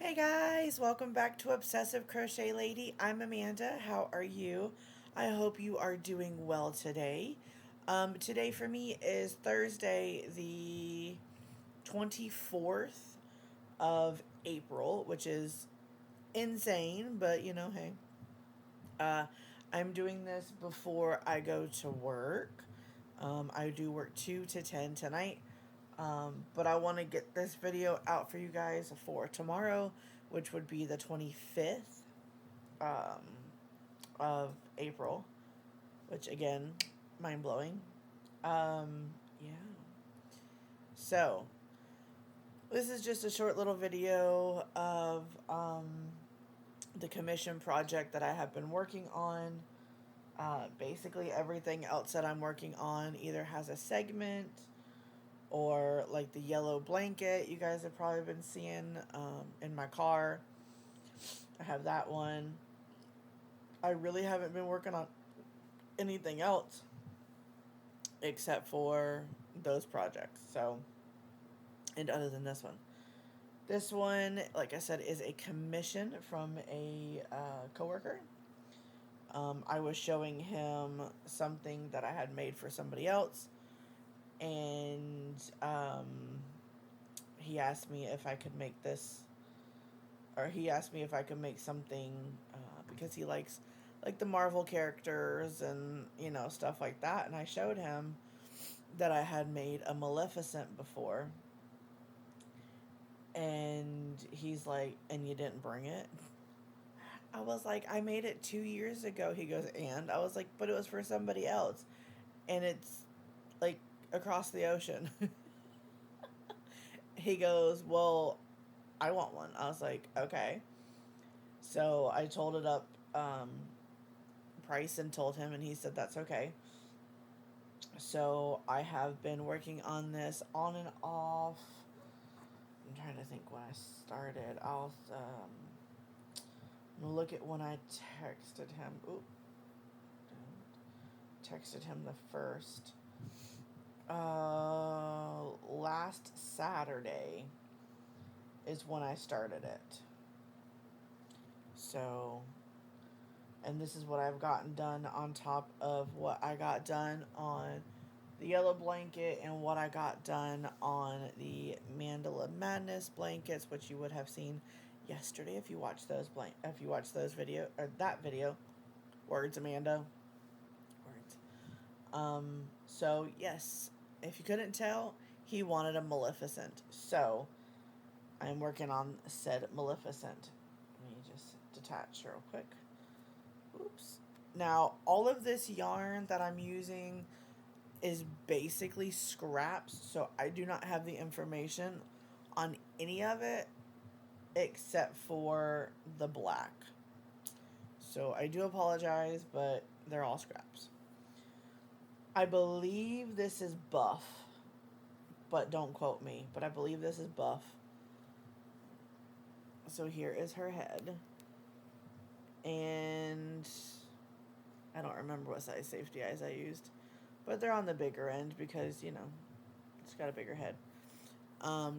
Hey guys, welcome back to Obsessive Crochet Lady. I'm Amanda. How are you? I hope you are doing well today. Today for me is Thursday, the 24th of April, which is insane, but hey. Uh, I'm doing this before I go to work. I do work 2 to 10 tonight. But I want to get this video out for you guys for tomorrow, which would be the 25th of April, which again, mind blowing. Yeah. So, this is just a short little video of the commission project that I have been working on. Basically, everything else that I'm working on either has a segment or like the yellow blanket you guys have probably been seeing in my car. I have that one. I really haven't been working on anything else except for those projects. So, and other than this one, like I said, is a commission from a coworker. I was showing him something that I had made for somebody else, and he asked me if I could make this, or he asked me if I could make something because he likes like the Marvel characters and stuff like that. And I showed him that I had made a Maleficent before, and he's like, "And you didn't bring it?" I was like, "I made it 2 years ago." He goes, "And?" I was like, "But it was for somebody else, and it's like across the ocean." He goes, "Well, I want one." I was like, "Okay." So I told it up price and told him, and he said that's okay. So I have been working on this on and off. I'm trying to think when I started. I'll look at when I texted him. Oop. Texted him the first. Last Saturday is when I started it. So, and this is what I've gotten done on top of what I got done on the yellow blanket and what I got done on the Mandala Madness blankets, which you would have seen yesterday if you watched those video or that video. Words, Amanda. Words. So yes, if you couldn't tell, he wanted a Maleficent. So I'm working on said Maleficent. Let me just detach real quick. Oops. Now, all of this yarn that I'm using is basically scraps, so I do not have the information on any of it except for the black. So I do apologize, but they're all scraps. I believe this is buff, but don't quote me, but I believe this is buff. So here is her head. And I don't remember what size safety eyes I used, but they're on the bigger end because, it's got a bigger head.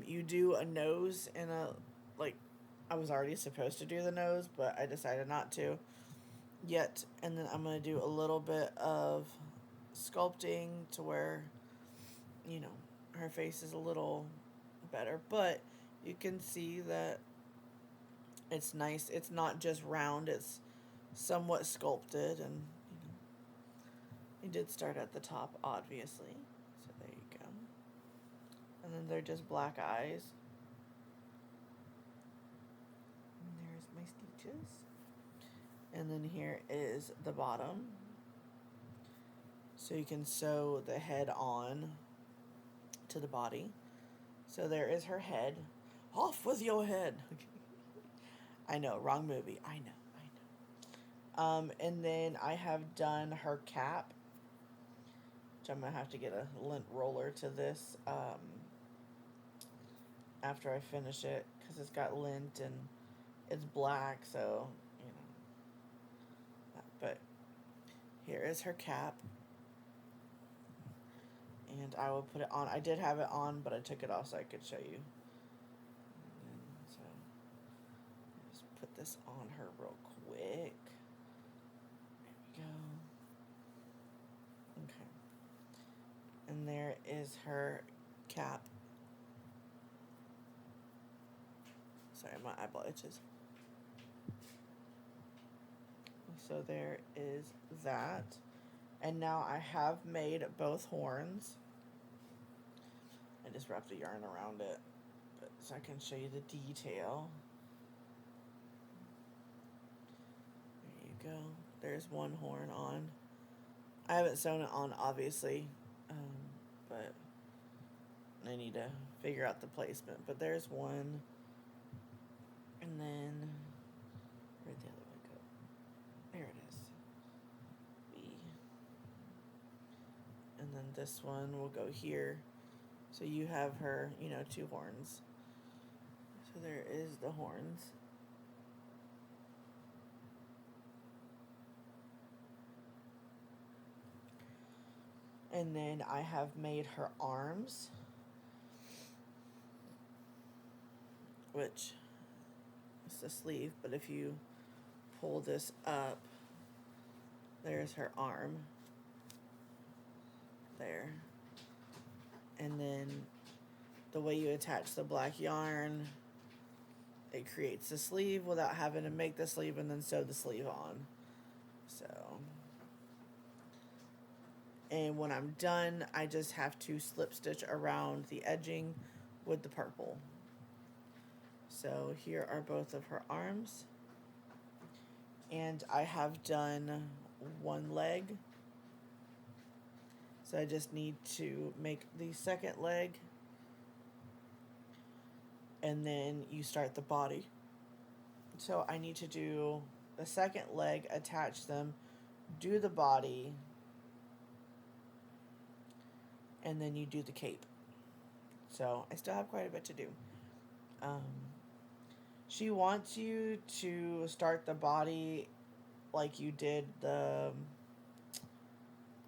You do a nose and I was already supposed to do the nose, but I decided not to yet. And then I'm going to do a little bit of sculpting to where, her face is a little better. But you can see that it's nice. It's not just round, it's somewhat sculpted. And, it did start at the top, obviously. So there you go. And then they're just black eyes. And there's my stitches. And then here is the bottom. So you can sew the head on to the body. So there is her head. Off with your head. I know, wrong movie. I know. And then I have done her cap, which I'm going to have to get a lint roller to this after I finish it, because it's got lint and it's black, so, but here is her cap, and I will put it on. I did have it on, but I took it off so I could show you. get this on her real quick. There we go. Okay. And there is her cap. Sorry, my eyeball itches. So there is that. And now I have made both horns. I just wrapped the yarn around it, but so I can show you the detail. There you go. There's one horn on. I haven't sewn it on, obviously, but I need to figure out the placement. But there's one, and then where'd the other one go? There it is. B. And then this one will go here. So you have her, 2 horns. So there is the horns. And then I have made her arms, which is the sleeve, but if you pull this up, there's her arm. There. And then the way you attach the black yarn, it creates the sleeve without having to make the sleeve and then sew the sleeve on. So, and when I'm done, I just have to slip stitch around the edging with the purple. So here are both of her arms. And I have done one leg. So I just need to make the second leg. And then you start the body. So I need to do the second leg, attach them, do the body, and then you do the cape. So I still have quite a bit to do. She wants you to start the body like you did the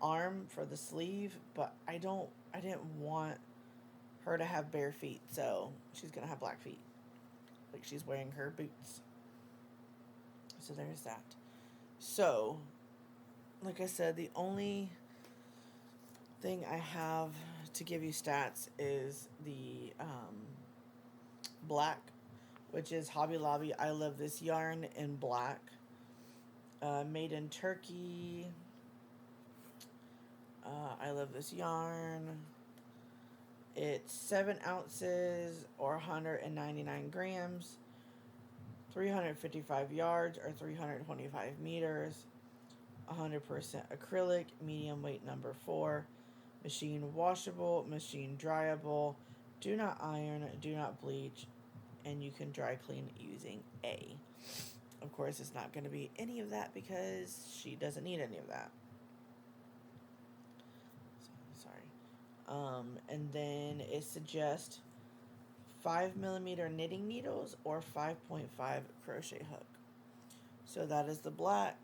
arm for the sleeve, but I didn't want her to have bare feet, so she's gonna have black feet, like she's wearing her boots. So there's that. So, like I said, the only thing I have to give you stats is the black, which is Hobby Lobby. I love this yarn in black. Made in Turkey. I love this yarn. It's 7 ounces or 199 grams, 355 yards or 325 meters, 100% acrylic, medium weight number 4, machine washable, machine dryable, do not iron, do not bleach, and you can dry clean using A. Of course, it's not going to be any of that because she doesn't need any of that. And then it suggests 5mm knitting needles or 5.5 crochet hook. So that is the black.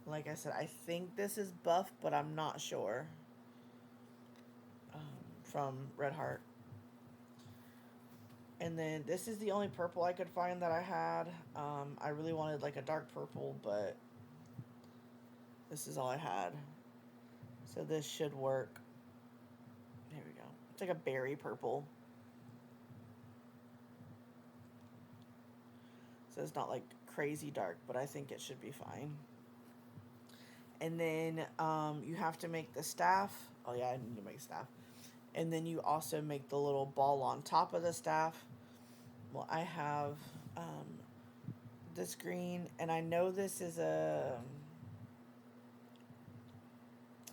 Like I said, I think this is buff, but I'm not sure. From Red Heart. And then this is the only purple I could find that I had. I really wanted like a dark purple, but this is all I had. So this should work. There we go. It's like a berry purple. So it's not like crazy dark, but I think it should be fine. And then you have to make the staff. Oh yeah, I need to make staff. And then you also make the little ball on top of the staff. Well, I have this green, and I know this is a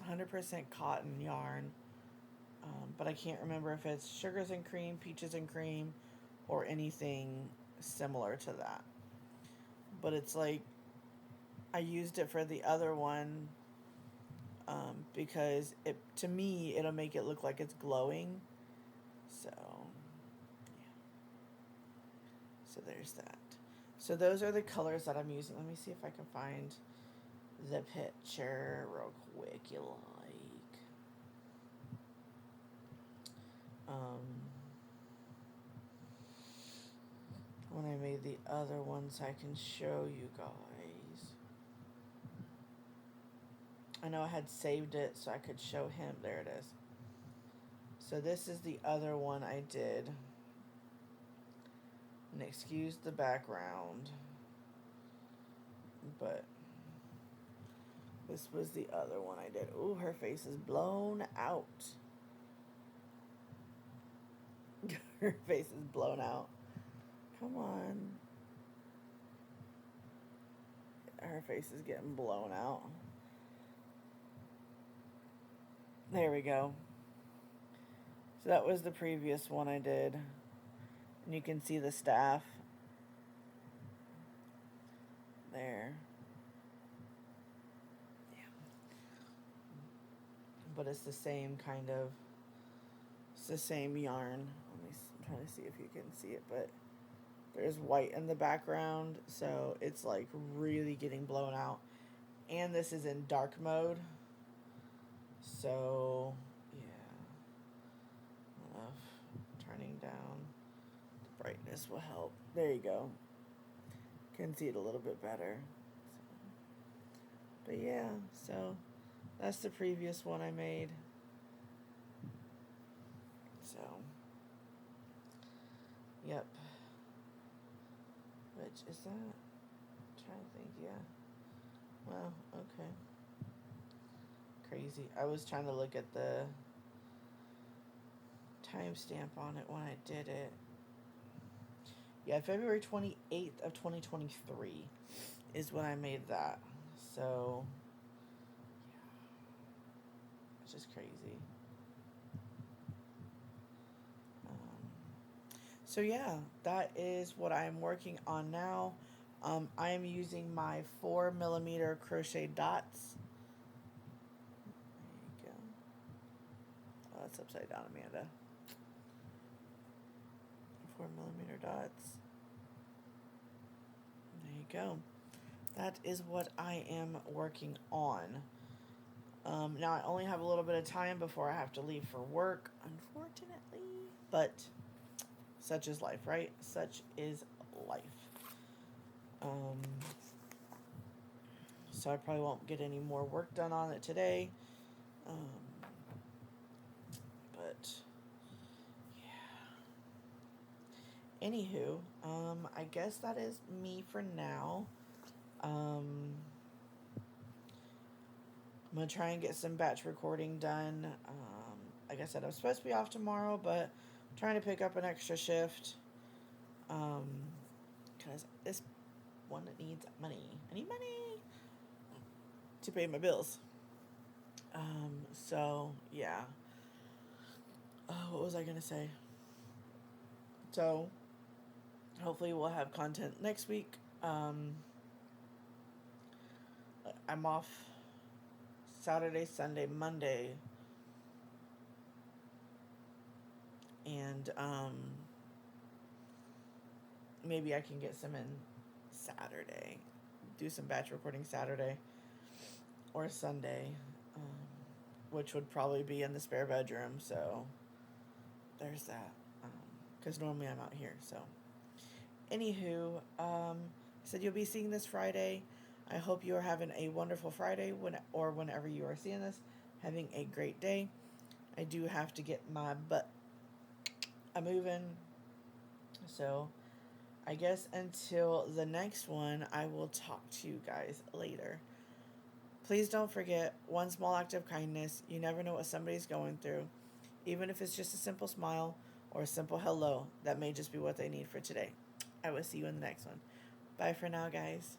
100% cotton yarn, but I can't remember if it's sugars and cream, peaches and cream, or anything similar to that. But it's like, I used it for the other one because to me, it'll make it look like it's glowing. So, yeah. So there's that. So those are the colors that I'm using. Let me see if I can find the picture real quick you like. say the other ones I can show you guys. I know I had saved it so I could show him. There it is. So this is the other one I did. And excuse the background. But this was the other one I did. Ooh, her face is blown out. Her face is blown out. Come on. Her face is getting blown out. There we go. So that was the previous one I did. And you can see the staff. There. Yeah. But it's the same kind of, it's the same yarn. I'm trying to see if you can see it, but there's white in the background, so it's like really getting blown out. And this is in dark mode, so yeah. Turning down the brightness will help. There you go. Can see it a little bit better. But yeah, so that's the previous one I made. So, yep. Which is that? I'm trying to think, yeah. Well, okay. Crazy. I was trying to look at the timestamp on it when I did it. Yeah, February 28th of 2023 is when I made that. So, yeah. It's just crazy. So yeah, that is what I'm working on now. I am using my 4mm crochet dots. There you go. Oh, that's upside down, Amanda. 4mm dots. There you go. That is what I am working on. Now I only have a little bit of time before I have to leave for work, unfortunately. But such is life, right? Such is life. So I probably won't get any more work done on it today. But yeah. Anywho, I guess that is me for now. I'm gonna try and get some batch recording done. Like I said, I'm supposed to be off tomorrow, but I'm trying to pick up an extra shift. Because this one needs money. I need money to pay my bills. So yeah. What was I gonna say? So hopefully we'll have content next week. I'm off Saturday, Sunday, Monday, and maybe I can get some in Saturday. Do some batch recording Saturday or Sunday, which would probably be in the spare bedroom. So there's that. Because normally I'm out here. So, anywho, I said you'll be seeing this Friday. I hope you are having a wonderful Friday whenever you are seeing this. Having a great day. I do have to get my butt moving. So, I guess until the next one, I will talk to you guys later. Please don't forget, one small act of kindness. You never know what somebody's going through. Even if it's just a simple smile or a simple hello, that may just be what they need for today. I will see you in the next one. Bye for now, guys.